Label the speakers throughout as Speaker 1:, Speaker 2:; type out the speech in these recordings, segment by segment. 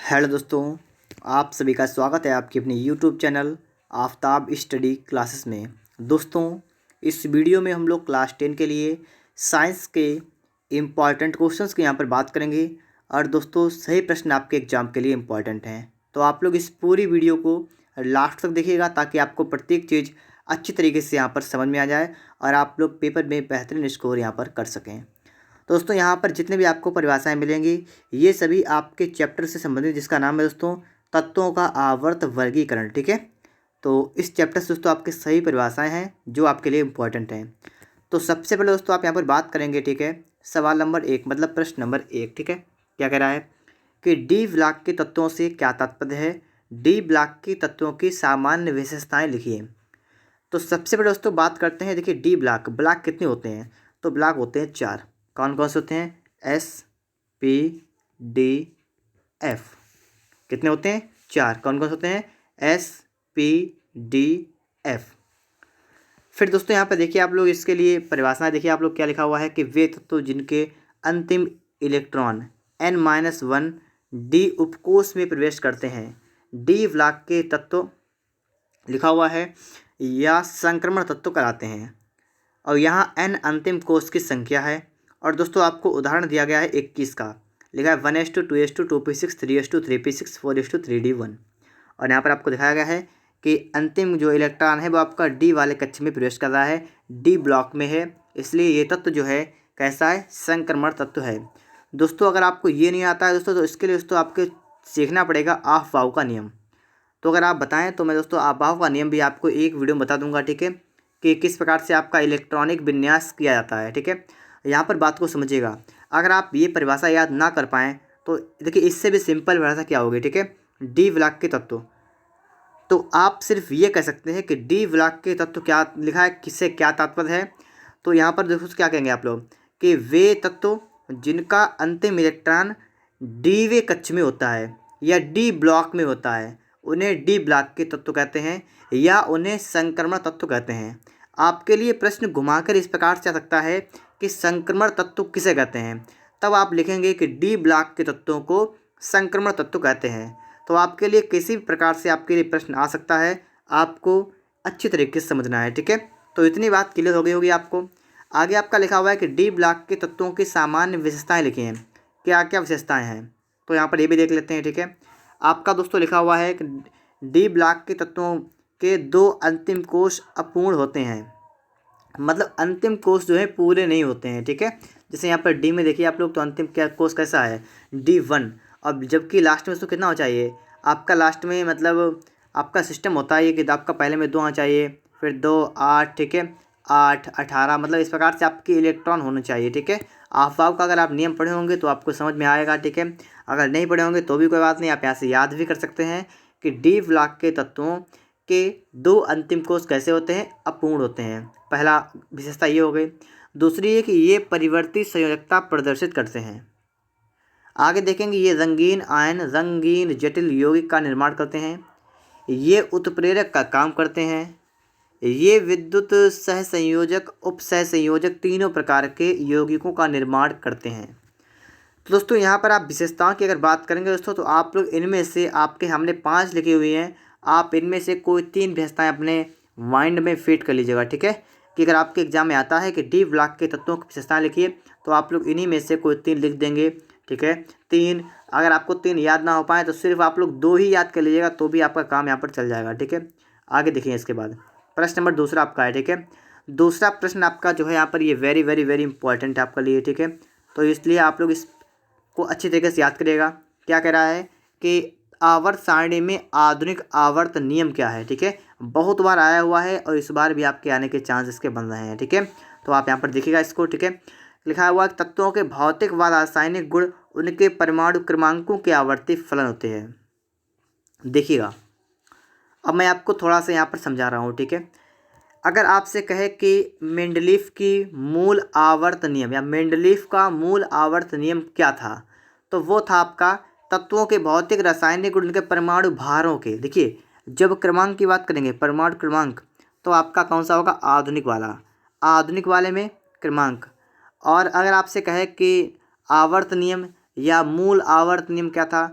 Speaker 1: Hello दोस्तों, आप सभी का स्वागत है आपके अपने YouTube channel Aftab study classes में। दोस्तों, इस वीडियो में हम लोग क्लास 10 के लिए साइंस के इम्पॉर्टेंट क्वेश्चंस की यहाँ पर बात करेंगे। और दोस्तों, सही प्रश्न आपके एग्जाम के लिए इम्पॉर्टेंट हैं, तो आप लोग इस पूरी वीडियो को लास्ट तक देखिएगा ताकि आपको प्रत्येक चीज़ अच्छी तरीके से यहाँ पर समझ में आ जाए और आप लोग पेपर में बेहतरीन स्कोर यहाँ पर कर सकें। दोस्तों, यहाँ पर जितने भी आपको परिभाषाएं मिलेंगी ये सभी आपके चैप्टर से संबंधित, जिसका नाम है दोस्तों तत्वों का आवर्त वर्गीकरण। ठीक है, तो इस चैप्टर से दोस्तों आपके सही परिभाषाएं हैं जो आपके लिए इम्पोर्टेंट हैं। तो सबसे पहले दोस्तों आप यहाँ पर बात करेंगे। ठीक है, सवाल नंबर 1 मतलब प्रश्न नंबर 1। ठीक है, क्या कह रहा है कि डी ब्लॉक के तत्वों से क्या तात्पर्य है? डी ब्लॉक के तत्वों की सामान्य विशेषताएं लिखिए। तो सबसे पहले दोस्तों बात करते हैं। देखिए, डी ब्लॉक ब्लॉक कितने होते हैं? तो ब्लॉक होते हैं 4। कौन कौन से होते हैं? S, P, D, F. कितने होते हैं? 4। कौन कौन से होते हैं? S, P, D, F. फिर दोस्तों यहाँ पर देखिए, आप लोग इसके लिए परिभाषा देखिए, आप लोग क्या लिखा हुआ है कि वे तत्व जिनके अंतिम इलेक्ट्रॉन n-1 डी उपकोष में प्रवेश करते हैं डी ब्लॉक के तत्व लिखा हुआ है या संक्रमण तत्व कहलाते हैं। और यहाँ n अंतिम कोष की संख्या है। और दोस्तों आपको उदाहरण दिया गया है 21 का, लिखा है 1:2, 2:2, 2p6, 3:2, 3p6, 4:3d1। और यहाँ पर आपको दिखाया गया है कि अंतिम जो इलेक्ट्रॉन है वो आपका डी वाले कक्ष में प्रवेश कर रहा है, डी ब्लॉक में है, इसलिए ये तत्व जो है कैसा है? संक्रमण तत्व है। दोस्तों अगर आपको ये नहीं आता है दोस्तों, तो इसके लिए दोस्तों आपको सीखना पड़ेगा अफबाउ का नियम। तो अगर आप बताएं तो मैं दोस्तों अफबाउ का नियम भी आपको एक वीडियो में बता दूंगा। ठीक है, कि किस प्रकार से आपका इलेक्ट्रॉनिक विन्यास किया जाता है। ठीक है, यहाँ पर बात को समझिएगा। अगर आप ये परिभाषा याद ना कर पाएँ तो देखिए, इससे भी सिंपल परिभाषा क्या होगी? ठीक है, डी ब्लॉक के तत्व। तो आप सिर्फ ये कह सकते हैं कि डी ब्लॉक के तत्व क्या लिखा है, किससे क्या तात्पर्य है। तो यहाँ पर देखो क्या कहेंगे आप लोग कि वे तत्व जिनका अंतिम इलेक्ट्रॉन डी वे कक्ष में होता है या डी ब्लॉक में होता है उन्हें डी ब्लॉक के तत्व कहते हैं या उन्हें संक्रमण तत्व कहते हैं। आपके लिए प्रश्न घुमाकर इस प्रकार से आ सकता है कि संक्रमण तत्व किसे कहते हैं, तब आप लिखेंगे कि डी ब्लॉक के तत्वों को संक्रमण तत्व कहते हैं। तो आपके लिए किसी भी प्रकार से आपके लिए प्रश्न आ सकता है, आपको अच्छी तरीके से समझना है। ठीक है, तो इतनी बात क्लियर हो गई होगी आपको। आगे आपका लिखा हुआ है कि डी ब्लॉक के तत्वों की सामान्य विशेषताएं लिखी हैं। क्या क्या विशेषताएं हैं तो यहाँ पर ये भी देख लेते हैं। ठीक है, आपका दोस्तों लिखा हुआ है कि डी ब्लॉक के तत्वों के 2 अंतिम कोष अपूर्ण होते हैं, मतलब अंतिम कोष जो है पूरे नहीं होते हैं। ठीक है, जैसे यहाँ पर डी में देखिए आप लोग, तो अंतिम क्या कोष कैसा है? D1। अब जबकि लास्ट में उसको कितना होना चाहिए आपका? लास्ट में मतलब आपका सिस्टम होता है कि आपका पहले में 2 आना चाहिए, फिर 2, 8। ठीक है, 8, 18, मतलब इस प्रकार से आपके इलेक्ट्रॉन होने चाहिए। ठीक है, अफबाउ का अगर आप नियम पढ़े होंगे तो आपको समझ में आएगा। ठीक है, अगर नहीं पढ़े होंगे तो भी कोई बात नहीं, आप यहाँ से याद भी कर सकते हैं कि डी ब्लॉक के तत्वों के 2 अंतिम कोष कैसे होते हैं? अपूर्ण होते हैं। पहला विशेषता ये हो गई। दूसरी है कि ये परिवर्तित संयोजकता प्रदर्शित करते हैं। आगे देखेंगे ये रंगीन आयन, रंगीन जटिल यौगिक का निर्माण करते हैं, ये उत्प्रेरक का काम करते हैं, ये विद्युत सहसंयोजक, उपसहसंयोजक तीनों प्रकार के यौगिकों का निर्माण करते हैं। तो दोस्तों यहाँ पर आप विशेषताओं की अगर बात करेंगे दोस्तों, तो आप लोग इनमें से आपके हमने 5 लिखी हुई हैं, आप इनमें से कोई 3 विशेषताएं अपने माइंड में फिट कर लीजिएगा। ठीक है, कि अगर आपके एग्जाम में आता है कि डी ब्लॉक के तत्वों की विशेषताएं लिखिए, तो आप लोग इन्हीं में से कोई 3 लिख देंगे। ठीक है, 3। अगर आपको 3 याद ना हो पाए तो सिर्फ आप लोग 2 ही याद कर लीजिएगा, तो भी आपका काम यहाँ पर चल जाएगा। ठीक है, आगे देखिए इसके बाद प्रश्न नंबर दूसरा आपका है। ठीक है, दूसरा प्रश्न आपका जो है यहाँ पर ये वेरी वेरी वेरी इंपॉर्टेंट है आपके लिए। ठीक है, तो इसलिए आप लोग इस को अच्छी तरीके से याद करिएगा। क्या कह रहा है कि आवर्त सारणी में आधुनिक आवर्त नियम क्या है? ठीक है, बहुत बार आया हुआ है और इस बार भी आपके आने के चांस इसके बन रहे हैं। ठीक है, तो आप यहाँ पर देखिएगा इसको। ठीक है, लिखा हुआ तत्वों के भौतिक व रासायनिक गुण उनके परमाणु क्रमांकों के आवर्ती फलन होते हैं। देखिएगा, अब मैं आपको थोड़ा सा यहाँ पर समझा रहा हूँ। ठीक है, अगर आपसे कहे कि मेंडलीफ की मूल आवर्त नियम या मेंडलीफ का मूल आवर्त नियम क्या था, तो वो था आपका तत्वों के भौतिक रासायनिक गुण के परमाणु भारों के। देखिए, जब क्रमांक की बात करेंगे, परमाणु क्रमांक, तो आपका कौन सा होगा? आधुनिक वाला, आधुनिक वाले में क्रमांक। और अगर आपसे कहे कि आवर्त नियम या मूल आवर्त नियम क्या था,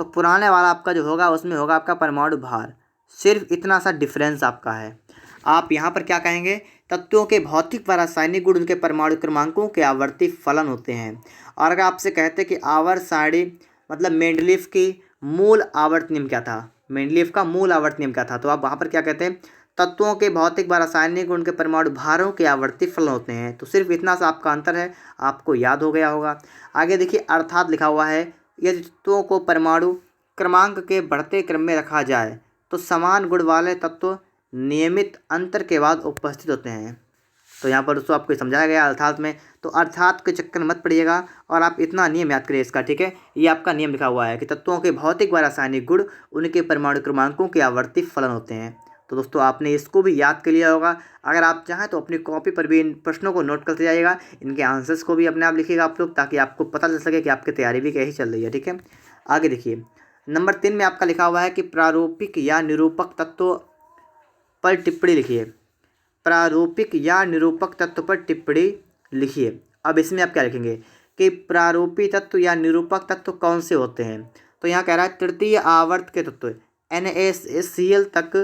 Speaker 1: तो पुराने वाला आपका जो होगा उसमें होगा आपका परमाणु भार। सिर्फ इतना सा डिफरेंस आपका है। आप यहाँ पर क्या कहेंगे, तत्वों के भौतिक व रासायनिक गुण उनके परमाणु क्रमांकों के आवर्ती फलन होते हैं। और अगर आपसे कहते कि आवर्त सारणी मतलब मेंडलीफ की मूल आवर्त नियम क्या था, मेंडलीफ का मूल आवर्त नियम क्या था, तो आप वहाँ पर क्या कहते हैं, तत्वों के भौतिक व रासायनिक गुण के परमाणु भारों के आवर्ती फलन होते हैं। तो सिर्फ इतना सा आपका अंतर है, आपको याद हो गया होगा। आगे देखिए, अर्थात लिखा हुआ है, यदि तत्वों को परमाणु क्रमांक के बढ़ते क्रम में रखा जाए तो समान गुण वाले तत्व नियमित अंतर के बाद उपस्थित होते हैं। तो यहाँ पर दोस्तों आपको समझाया गया अर्थात में, तो अर्थात के चक्कर मत पड़िएगा और आप इतना नियम याद करिए इसका, ठीक है। ये आपका नियम लिखा हुआ है कि तत्वों के भौतिक व रासायनिक गुण उनके परमाणु क्रमांकों के आवर्ती फलन होते हैं। तो दोस्तों आपने इसको भी याद कर लिया होगा। अगर आप चाहें तो अपनी कॉपी पर भी इन प्रश्नों को नोट करते जाइएगा, इनके आंसर्स को भी अपने आप लिखिएगा आप लोग, ताकि आपको पता चल सके कि आपकी तैयारी भी कैसी चल रही है, ठीक है। आगे देखिए, नंबर 3 में आपका लिखा हुआ है कि प्रारूपिक या निरूपक तत्व पर टिप्पणी लिखिए। प्रारूपिक या निरूपक तत्व पर टिप्पणी लिखिए। अब इसमें आप क्या लिखेंगे कि प्रारूपी तत्व या निरूपक तत्व कौन से होते हैं। तो यहाँ कह रहा है तृतीय आवर्त के तत्व NaCl तक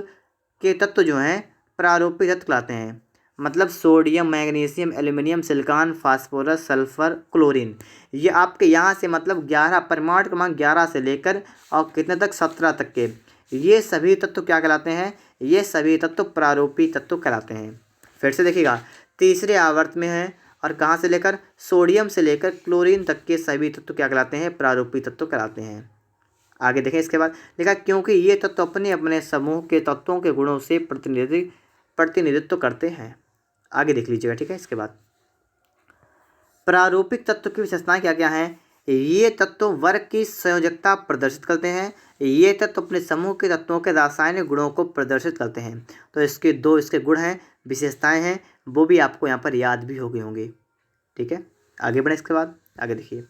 Speaker 1: के तत्व जो हैं प्रारूपी तत्व कहलाते हैं। मतलब sodium, magnesium, aluminium, silicon, phosphorus, sulphur, chlorine, ये आपके यहाँ से मतलब 11 परमाणु क्रमांक 11 से लेकर और कितने तक 17 तक के ये सभी तत्व क्या कहलाते हैं, ये सभी तत्व प्रारूपी तत्व कहलाते हैं। फिर से देखिएगा, तीसरे आवर्त में है और कहाँ से लेकर सोडियम से लेकर क्लोरीन तक के सभी तत्व क्या कहलाते हैं, प्रारूपी तत्व कहलाते हैं। आगे देखें, इसके बाद लिखा क्योंकि ये तत्व अपने अपने समूह के तत्वों के गुणों से प्रतिनिधित्व करते हैं। आगे देख लीजिएगा, ठीक है। इसके बाद प्रारूपिक तत्व की विशेषताएं क्या क्या हैं। ये तत्व वर्ग की संयोजकता प्रदर्शित करते हैं। ये तत्व अपने समूह के तत्वों के रासायनिक गुणों को प्रदर्शित करते हैं। तो इसके दो इसके गुण हैं, विशेषताएं हैं, वो भी आपको यहाँ पर याद भी हो गई होंगी, ठीक है। आगे बढ़े, इसके बाद आगे देखिए,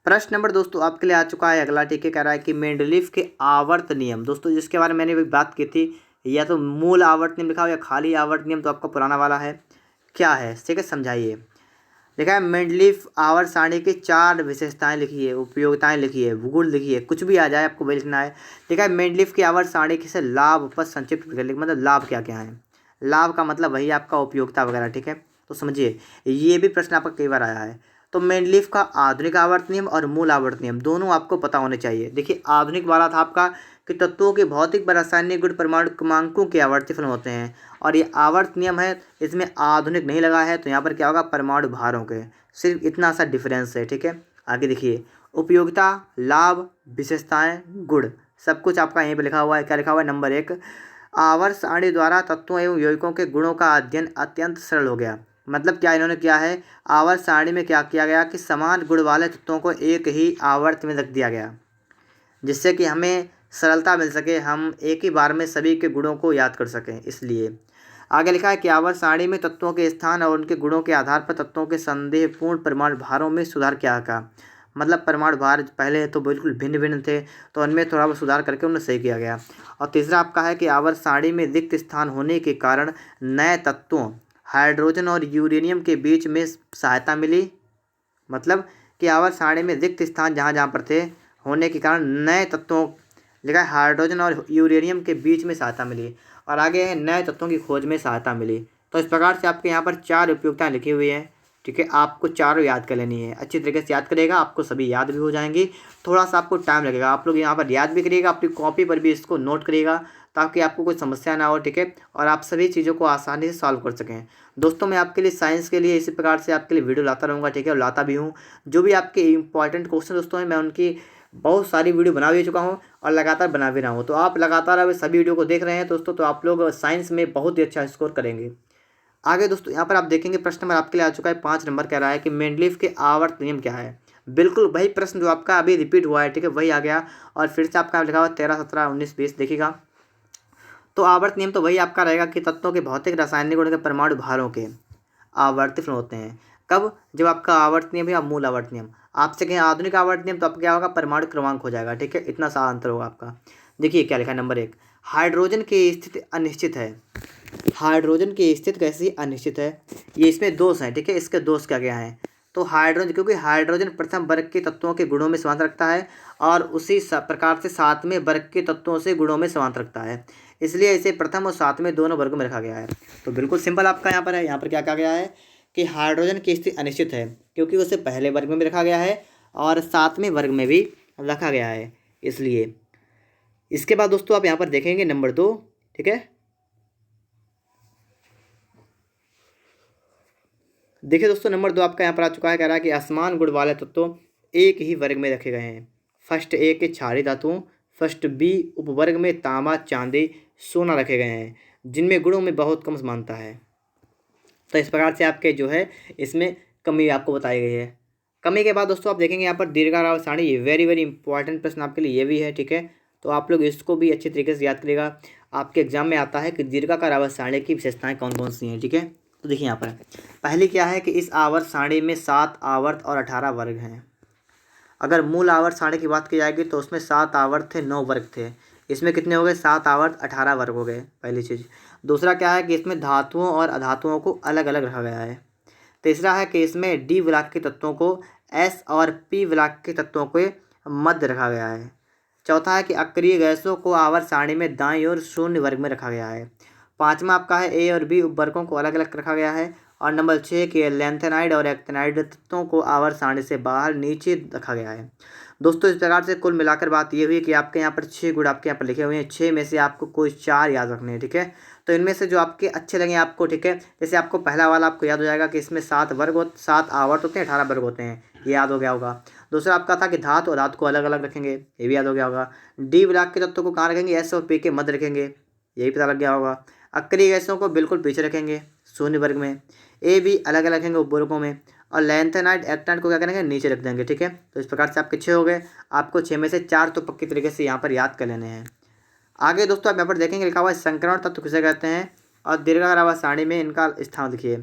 Speaker 1: प्रश्न नंबर दोस्तों आपके लिए आ चुका है अगला, ठीक है। कह रहा है कि मेंडलीफ के आवर्त नियम, दोस्तों जिसके बारे में मैंने भी बात की थी, या तो मूल आवर्त नियम लिखा हो या खाली आवर्त नियम, तो आपका पुराना वाला है, क्या है, ठीक है, समझाइए। लिखा है मेंडलीफ आवर्त सारणी की 4 विशेषताएं लिखिए, उपयोगिताएं लिखिए, भूगोल लिखिए, कुछ भी आ जाए आपको वही लिखना है। लिखा है मेंडलीफ की आवर्त सारणी से लाभ पर संक्षिप्त मतलब लाभ क्या क्या है। लाभ का मतलब वही आपका उपयोगिता वगैरह, ठीक है। तो समझिए, ये भी प्रश्न आपका कई बार आया है। तो मेंडलीफ का आधुनिक आवर्त नियम और मूल आवर्त नियम दोनों आपको पता होने चाहिए। देखिए, आधुनिक वाला था आपका कि तत्वों के भौतिक व रासायनिक गुण परमाणु क्रमांकों के आवर्ती फलन होते हैं, और ये आवर्त नियम है, इसमें आधुनिक नहीं लगा है, तो यहाँ पर क्या होगा, परमाणु भारों के, सिर्फ इतना सा डिफरेंस है, ठीक है। आगे देखिए, उपयोगिता, लाभ, विशेषताएं, गुण, सब कुछ आपका यहीं पर लिखा हुआ है। क्या लिखा हुआ है, नंबर 1, आवर्त सारणी द्वारा तत्वों एवं यौगिकों के गुणों का अध्ययन अत्यंत सरल हो गया। मतलब क्या इन्होंने किया है, आवर्त सारणी में क्या किया गया कि समान गुण वाले तत्वों को एक ही आवर्त में रख दिया गया, जिससे कि हमें सरलता मिल सके, हम एक ही बार में सभी के गुणों को याद कर सकें, इसलिए। आगे लिखा है कि आवर्त सारणी में तत्वों के स्थान और उनके गुणों के आधार पर तत्वों के संदेहपूर्ण परमाणु भारों में सुधार किया गया। मतलब परमाणु भार पहले तो बिल्कुल भिन्न भिन्न थे, तो उनमें थोड़ा बहुत सुधार करके उन्हें सही किया गया। और तीसरा आपका है कि आवर्त सारणी में रिक्त स्थान होने के कारण नए तत्वों हाइड्रोजन और यूरेनियम के बीच में सहायता मिली। मतलब कि आवर्त सारणी में रिक्त स्थान जहाँ जहाँ पर थे होने के कारण नए तत्वों, लिखा है हाइड्रोजन और यूरेनियम के बीच में सहायता मिली, और आगे है नए तत्वों की खोज में सहायता मिली। तो इस प्रकार से आपके यहाँ पर 4 उपयोगिताएं लिखी हुई हैं, ठीक है। आपको चारों याद कर लेनी है, अच्छी तरीके से याद करेगा, आपको सभी याद भी हो जाएंगी। थोड़ा सा आपको टाइम लगेगा, आप लोग यहाँ पर याद भी करिएगा, अपनी कॉपी पर भी इसको नोट करिएगा, ताकि आपको कोई समस्या ना हो, ठीक है, और आप सभी चीज़ों को आसानी से सॉल्व कर सकें। दोस्तों मैं आपके लिए साइंस के लिए इसी प्रकार से आपके लिए वीडियो लाता रहूँगा, ठीक है, और लाता भी हूँ। जो भी आपके इंपॉर्टेंट क्वेश्चन दोस्तों हैं, मैं उनकी बहुत सारी वीडियो बना भी चुका हूँ और लगातार बना भी रहा हूँ। तो आप लगातार अगर सभी वीडियो को देख रहे हैं दोस्तों, तो आप लोग साइंस में बहुत ही अच्छा स्कोर करेंगे। आगे दोस्तों यहाँ पर आप देखेंगे प्रश्न नंबर आपके लिए आ चुका है 5 नंबर, कह रहा है कि मेंडलीफ के आवर्त नियम क्या है। बिल्कुल वही प्रश्न जो आपका अभी रिपीट हुआ है, ठीक है, वही आ गया, और फिर से आपका लिखा हुआ 13, 17, 19, 20 देखिएगा। तो आवर्त नियम तो वही आपका रहेगा कि तत्वों के भौतिक रासायनिक गुण के परमाणु भारों के आवर्ती फलन होते हैं। कब, जब आपका आवर्त नियम या मूल आवर्त नियम। आपसे कहें आधुनिक आवर्त नियम, तो आपका क्या होगा, परमाणु क्रमांक हो जाएगा, ठीक है, इतना सा अंतर होगा आपका। देखिए क्या लिखा है, नंबर 1, हाइड्रोजन की स्थिति अनिश्चित है। हाइड्रोजन की स्थिति कैसी अनिश्चित है, ये इसमें दोष हैं, ठीक है, इसके दोष क्या क्या हैं। तो हाइड्रोजन, क्योंकि हाइड्रोजन प्रथम वर्ग के तत्वों के गुणों में समानता रखता है और उसी प्रकार से सातवें वर्ग के तत्वों से गुणों में समानता रखता है, इसलिए इसे प्रथम और सातवें दोनों वर्गों में रखा गया है। तो बिल्कुल सिंपल आपका यहाँ पर है। यहाँ पर क्या कहा गया है कि हाइड्रोजन की स्थिति अनिश्चित है, क्योंकि उसे पहले वर्ग में भी रखा गया है और सातवें वर्ग में भी रखा गया है, इसलिए। इसके बाद दोस्तों आप यहाँ पर देखेंगे नंबर 2, ठीक है। देखिए दोस्तों नंबर 2 आपका यहाँ पर आ चुका है। कह रहा है कि असमान गुण वाले तत्व एक ही वर्ग में रखे गए हैं। फर्स्ट ए के क्षारीय धातुओं, फर्स्ट बी उपवर्ग में तांबा, चांदी, सोना रखे गए हैं, जिनमें गुणों में बहुत कम समानता है। तो इस प्रकार से आपके जो है इसमें कमी आपको बताई गई है। कमी के बाद दोस्तों आप देखेंगे यहाँ पर दीर्घाकार सारणी, ये वेरी वेरी इंपॉर्टेंट प्रश्न आपके लिए ये भी है, ठीक है। तो आप लोग इसको भी अच्छे तरीके से याद करिएगा। आपके एग्जाम में आता है कि दीर्घाकार आवर्त सारणी की विशेषताएं कौन कौन सी हैं, ठीक है। तो देखिए यहाँ पर पहली क्या है कि इस आवर्त सारणी में 7 आवर्त और 18 वर्ग हैं। अगर मूल आवर्त सारणी की बात की जाएगी तो उसमें 7 आवर्त थे, 9 वर्ग थे। इसमें कितने हो गए? 7 आवर्त 18 वर्ग हो गए, पहली चीज़। दूसरा क्या है कि इसमें धातुओं और अधातुओं को अलग अलग रखा गया है। तीसरा है कि इसमें डी ब्लॉक के तत्वों को एस और पी ब्लॉक के तत्वों के मध्य रखा गया है। चौथा है कि अक्रिय गैसों को आवर्त सारणी में दाईं ओर शून्य वर्ग में रखा गया है। पाँचवा आपका है ए और बी उपवर्गों को अलग अलग रखा गया है। और नंबर 6 के लैंथेनाइड और एक्टिनाइड तत्वों को आवर्त सारणी से बाहर नीचे रखा गया है। दोस्तों इस प्रकार से कुल मिलाकर बात ये हुई कि आपके यहाँ पर 6 गुण आपके यहाँ पर लिखे हुए हैं। 6 में से आपको कोई 4 याद रखने हैं, ठीक है। तो इनमें से जो आपके अच्छे लगे आपको, ठीक है, जैसे आपको पहला वाला आपको याद हो जाएगा कि इसमें 7 आवर्त होते हैं, 18 वर्ग होते हैं, ये याद हो गया होगा। दूसरा आपका था कि धातु और धातु को अलग अलग रखेंगे, ये भी याद हो गया होगा। डी ब्लॉक के तत्वों को कहाँ रखेंगे? एस और पी के मध्य रखेंगे, यही पता लग गया होगा। अक्रिय गैसों को बिल्कुल पीछे रखेंगे शून्य वर्ग में। ए भी अलग अलग रखेंगे उपवर्गों में। और लैंथेनाइड एक्टाइड को क्या करेंगे? नीचे रख देंगे, ठीक है। तो इस प्रकार से आपके 6 हो गए। आपको 6 में से 4 तो पक्की तरीके से यहाँ पर याद कर लेने हैं। आगे दोस्तों आप यहाँ पर देखेंगे लिखा हुआ है संक्रमण तत्व किसे कहते हैं और दीर्घाकार आवर्त सारणी में इनका स्थान लिखिए।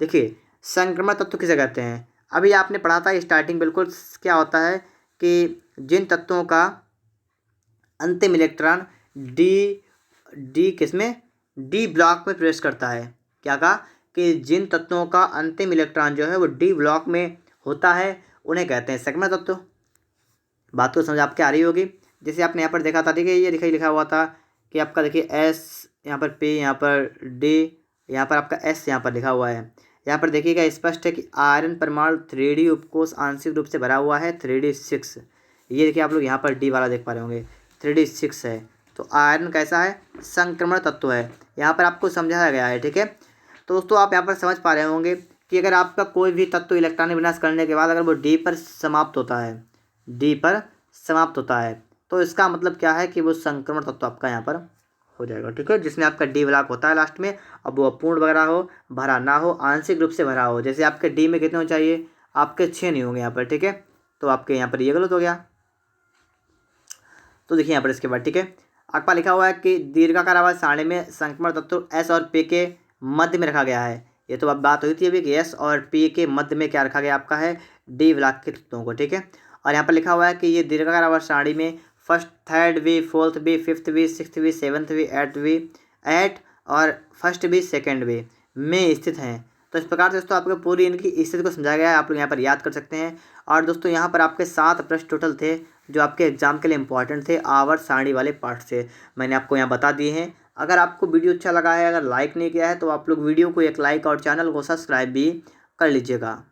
Speaker 1: देखिए संक्रमण तत्व किसे कहते हैं? अभी आपने पढ़ा था स्टार्टिंग बिल्कुल। क्या होता है कि जिन तत्वों का अंतिम इलेक्ट्रॉन डी किसमें? डी ब्लॉक में प्रवेश करता है। क्या कहा? कि जिन तत्वों का अंतिम इलेक्ट्रॉन जो है वो डी ब्लॉक में होता है उन्हें कहते हैं संक्रमण तत्व। बात को समझ आपके आ रही होगी। जैसे आपने यहाँ पर देखा था, देखिए ये लिखा हुआ था कि आपका देखिए एस, यहाँ पर पी, यहाँ पर डी, यहाँ पर आपका एस यहाँ पर लिखा हुआ है। यहाँ पर देखिएगा स्पष्ट है कि आयरन परमाणु 3D उपकोष आंशिक रूप से भरा हुआ है 3D6। ये देखिए आप लोग यहाँ पर डी वाला देख पा रहे होंगे 3D6 है। तो आयरन कैसा है? संक्रमण तत्व है, यहाँ पर आपको समझाया गया है, ठीक है। तो दोस्तों आप यहाँ पर समझ पा रहे होंगे कि अगर आपका कोई भी तत्व इलेक्ट्रॉनिक विनाश करने के बाद अगर वो डी पर समाप्त होता है, डी पर समाप्त होता है, तो इसका मतलब क्या है कि वो संक्रमण तत्व आपका यहाँ पर हो जाएगा, ठीक है। जिसमें आपका डी ब्लॉक होता है लास्ट में, अब वो अपूर्ण वगैरह हो, भरा ना हो, आंशिक रूप से भरा हो। जैसे आपके डी में कितने हो चाहिए? आपके 6 नहीं होंगे यहाँ पर, ठीक है। तो आपके यहाँ पर ये गलत हो गया। तो देखिए यहाँ पर इसके बाद, ठीक है, आपका लिखा हुआ है कि दीर्घाकार आवर्त सारणी में संक्रमण तत्व एस और पी के मध्य में रखा गया है। ये तो अब बात हुई थी अभी कि एस और पी के मध्य में क्या रखा गया आपका है? डी ब्लॉक के तत्वों को, ठीक है। और यहाँ पर लिखा हुआ है कि ये दीर्घाकार आवर्त सारणी में first, third B, fourth B, fifth B, sixth B, seventh B, eight और फर्स्ट वी, सेकेंड वी में स्थित हैं। तो इस प्रकार से दोस्तों आपको पूरी इनकी स्थिति को समझाया गया है, आप लोग यहाँ पर याद कर सकते हैं। और दोस्तों यहाँ पर आपके 7 प्रश्न टोटल थे जो आपके एग्जाम के लिए इंपॉर्टेंट थे आवर्त सारणी वाले पार्ट से, मैंने आपको यहाँ बता दिए हैं। अगर आपको वीडियो अच्छा लगा है, अगर लाइक नहीं किया है तो आप लोग वीडियो को एक लाइक और चैनल को सब्सक्राइब भी कर लीजिएगा।